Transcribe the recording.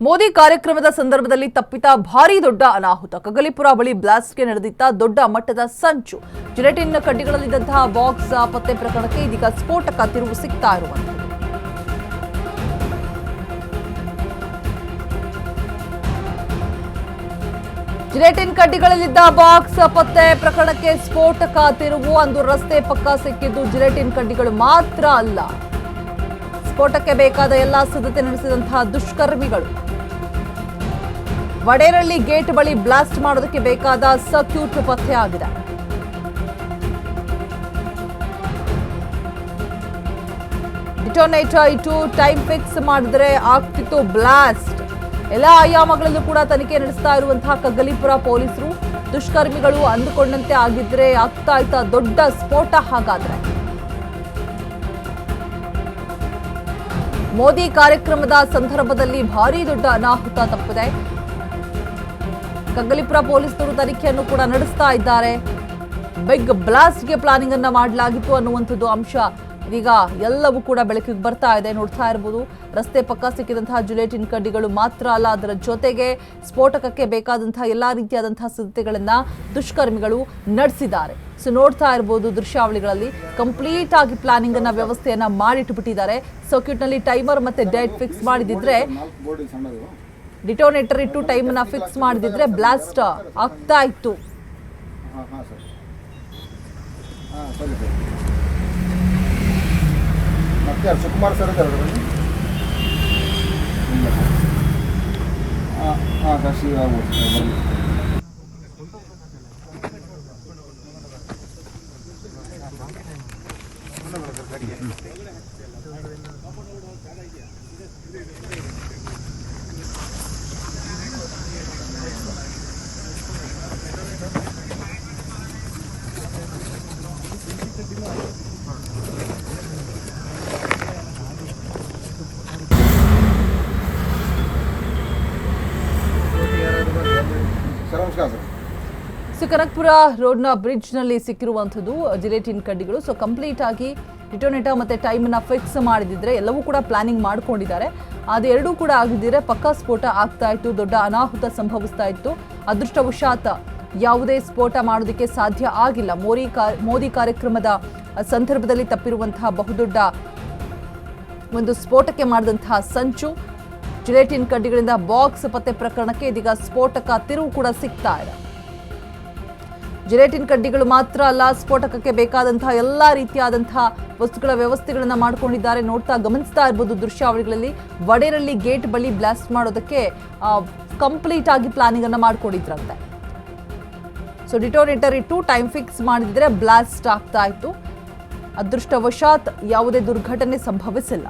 ಮೋದಿ ಕಾರ್ಯಕ್ರಮದ ಸಂದರ್ಭದಲ್ಲಿ ತಪ್ಪಿತ ಭಾರೀ ದೊಡ್ಡ ಅನಾಹುತ. ಕಗ್ಗಲೀಪುರ ಬಳಿ ಬ್ಲಾಸ್ಟ್ಗೆ ನಡೆದಿದ್ದ ದೊಡ್ಡ ಮಟ್ಟದ ಸಂಚು. ಜಿಲೆಟಿನ್ ಕಡ್ಡಿಗಳಲ್ಲಿದ್ದಂತಹ ಬಾಕ್ಸ್ ಪತ್ತೆ ಪ್ರಕರಣಕ್ಕೆ ಇದೀಗ ಸ್ಫೋಟಕ ತಿರುವು ಸಿಗ್ತಾ ಇರುವಂಥದ್ದು. ಜಿಲೆಟಿನ್ ಕಡ್ಡಿಗಳಲ್ಲಿದ್ದ ಬಾಕ್ಸ್ ಪತ್ತೆ ಪ್ರಕರಣಕ್ಕೆ ಸ್ಫೋಟಕ ತಿರುವು. ಅಂದು ರಸ್ತೆ ಪಕ್ಕ ಸಿಕ್ಕಿದ್ದು ಜಿಲೆಟಿನ್ ಕಡ್ಡಿಗಳು ಮಾತ್ರ ಅಲ್ಲ, ಸ್ಫೋಟಕ್ಕೆ ಬೇಕಾದ ಎಲ್ಲಾ ಸಿದ್ಧತೆ ನಡೆಸಿದಂತಹ ದುಷ್ಕರ್ಮಿಗಳು ವಡೇರಳ್ಳಿ ಗೇಟ್ ಬಳಿ ಬ್ಲಾಸ್ಟ್ ಮಾಡೋದಕ್ಕೆ ಬೇಕಾದ ಸರ್ಕ್ಯೂಟ್ ಪತ್ತೆಯಾಗಿದೆ. ಡಿಟೋನೇಟರ್ ಇಟ್ಟು ಟೈಮ್ ಫಿಕ್ಸ್ ಮಾಡಿದ್ರೆ ಆಗ್ತಿತ್ತು ಬ್ಲಾಸ್ಟ್. ಎಲ್ಲ ಆಯಾಮಗಳಲ್ಲೂ ಕೂಡ ತನಿಖೆ ನಡೆಸ್ತಾ ಇರುವಂತಹ ಕಗ್ಗಲೀಪುರ ಪೊಲೀಸರು. ದುಷ್ಕರ್ಮಿಗಳು ಅಂದುಕೊಂಡಂತೆ ಆಗಿದ್ರೆ ಆಗ್ತಾ ಇತ್ತ ದೊಡ್ಡ ಸ್ಫೋಟ. ಹಾಗಾದ್ರೆ ಮೋದಿ ಕಾರ್ಯಕ್ರಮದ ಸಂದರ್ಭದಲ್ಲಿ ಭಾರೀ ದೊಡ್ಡ ಅನಾಹುತ ತಪ್ಪಿದೆ. ಕಗ್ಗಲೀಪುರ ಪೊಲೀಸರು ತನಿಖೆಯನ್ನು ಕೂಡ ನಡೆಸ್ತಾ ಇದ್ದಾರೆ. ಬಿಗ್ ಬ್ಲಾಸ್ಟ್ಗೆ ಪ್ಲಾನಿಂಗ್ ಅನ್ನ ಮಾಡಲಾಗಿತ್ತು ಅನ್ನುವಂಥದ್ದು ಅಂಶ ಇದೀಗ ಎಲ್ಲವೂ ಕೂಡ ಬೆಳಕಿಗೆ ಬರ್ತಾ ಇದೆ. ನೋಡ್ತಾ ಇರಬಹುದು, ರಸ್ತೆ ಪಕ್ಕ ಸಿಕ್ಕಿದಂತಹ ಜಿಲೆಟಿನ್ ಕಡ್ಡಿಗಳು ಮಾತ್ರ ಅಲ್ಲ, ಅದರ ಜೊತೆಗೆ ಸ್ಫೋಟಕಕ್ಕೆ ಬೇಕಾದಂತಹ ಎಲ್ಲಾ ರೀತಿಯಾದಂತಹ ಸಿದ್ಧತೆಗಳನ್ನ ದುಷ್ಕರ್ಮಿಗಳು ನಡೆಸಿದ್ದಾರೆ. ಸೊ ನೋಡ್ತಾ ಇರಬಹುದು ದೃಶ್ಯಾವಳಿಗಳಲ್ಲಿ ಕಂಪ್ಲೀಟ್ ಆಗಿ ಪ್ಲಾನಿಂಗ್ ಅನ್ನ ವ್ಯವಸ್ಥೆಯನ್ನ ಮಾಡಿಟ್ಟುಬಿಟ್ಟಿದ್ದಾರೆ. ಸರ್ಕ್ಯೂಟ್ ನಲ್ಲಿ ಟೈಮರ್ ಮತ್ತೆ ಡೇಟ್ ಫಿಕ್ಸ್ ಮಾಡಿದಿದ್ರೆ, ಡಿಟೋನೇಟರ್ ಇಟ್ಟು ಟೈಮ್ ಅನ್ನ ಫಿಕ್ಸ್ ಮಾಡಿದಿದ್ರೆ ಬ್ಲಾಸ್ಟ್ ಆಗ್ತಾ ಇತ್ತು. ಸುಕುಮಾರ್ ಸರ್ ಕನಕಪುರ ರೋಡ್ನ ಬ್ರಿಡ್ಜ್ ನಲ್ಲಿ ಸಿಕ್ಕಿರುವಂಥದ್ದು ಜಿಲೆಟಿನ್ ಕಡ್ಡಿಗಳು. ಸೊ ಕಂಪ್ಲೀಟ್ ಆಗಿ ಡಿಟೋನೇಟರ್ ಮತ್ತೆ ಟೈಮ್ ಅನ್ನ ಫಿಕ್ಸ್ ಮಾಡಿದಿದ್ರೆ ಎಲ್ಲವೂ ಕೂಡ ಪ್ಲಾನಿಂಗ್ ಮಾಡ್ಕೊಂಡಿದ್ದಾರೆ. ಅದೆರಡೂ ಕೂಡ ಆಗಿದ್ದರೆ ಪಕ್ಕಾ ಸ್ಫೋಟ ಆಗ್ತಾ ಇತ್ತು, ದೊಡ್ಡ ಅನಾಹುತ ಸಂಭವಿಸ್ತಾ ಇತ್ತು. ಅದೃಷ್ಟವಶಾತ್ ಯಾವುದೇ ಸ್ಫೋಟ ಮಾಡೋದಕ್ಕೆ ಸಾಧ್ಯ ಆಗಿಲ್ಲ. ಮೋದಿ ಕಾರ್ಯಕ್ರಮದ ಸಂದರ್ಭದಲ್ಲಿ ತಪ್ಪಿರುವಂತಹ ಬಹುದೊಡ್ಡ ಒಂದು ಸ್ಫೋಟಕ್ಕೆ ಮಾಡಿದಂತಹ ಸಂಚು. ಜಿಲೆಟಿನ್ ಕಡ್ಡಿಗಳಿಂದ ಬಾಕ್ಸ್ ಪತ್ತೆ ಪ್ರಕರಣಕ್ಕೆ ಇದೀಗ ಸ್ಫೋಟಕ ತಿರುವು ಕೂಡ ಸಿಗ್ತಾ ಇದೆ. ಜಿಲೆಟಿನ್ ಕಡ್ಡಿಗಳು ಮಾತ್ರ ಅಲ್ಲ, ಸ್ಫೋಟಕಕ್ಕೆ ಬೇಕಾದಂತಹ ಎಲ್ಲಾ ರೀತಿಯಾದಂತಹ ವಸ್ತುಗಳ ವ್ಯವಸ್ಥೆಗಳನ್ನ ಮಾಡ್ಕೊಂಡಿದ್ದಾರೆ. ಗಮನಿಸ್ತಾ ಇರಬಹುದು ದೃಶ್ಯಾವಳಿಗಳಲ್ಲಿ, ವಡೇರಳ್ಳಿ ಗೇಟ್ ಬಳಿ ಬ್ಲಾಸ್ಟ್ ಮಾಡೋದಕ್ಕೆ ಕಂಪ್ಲೀಟ್ ಆಗಿ ಪ್ಲಾನಿಂಗ್ ಅನ್ನ ಮಾಡ್ಕೊಂಡಿದ್ರಂತೆ. ಸೊ ಡಿಟೋನೇಟರ್ ಇಟ್ಟು ಟೈಮ್ ಫಿಕ್ಸ್ ಮಾಡಿದ್ರೆ ಬ್ಲಾಸ್ಟ್ ಆಗ್ತಾ ಇತ್ತು. ಅದೃಷ್ಟವಶಾತ್ ಯಾವುದೇ ದುರ್ಘಟನೆ ಸಂಭವಿಸಿಲ್ಲ.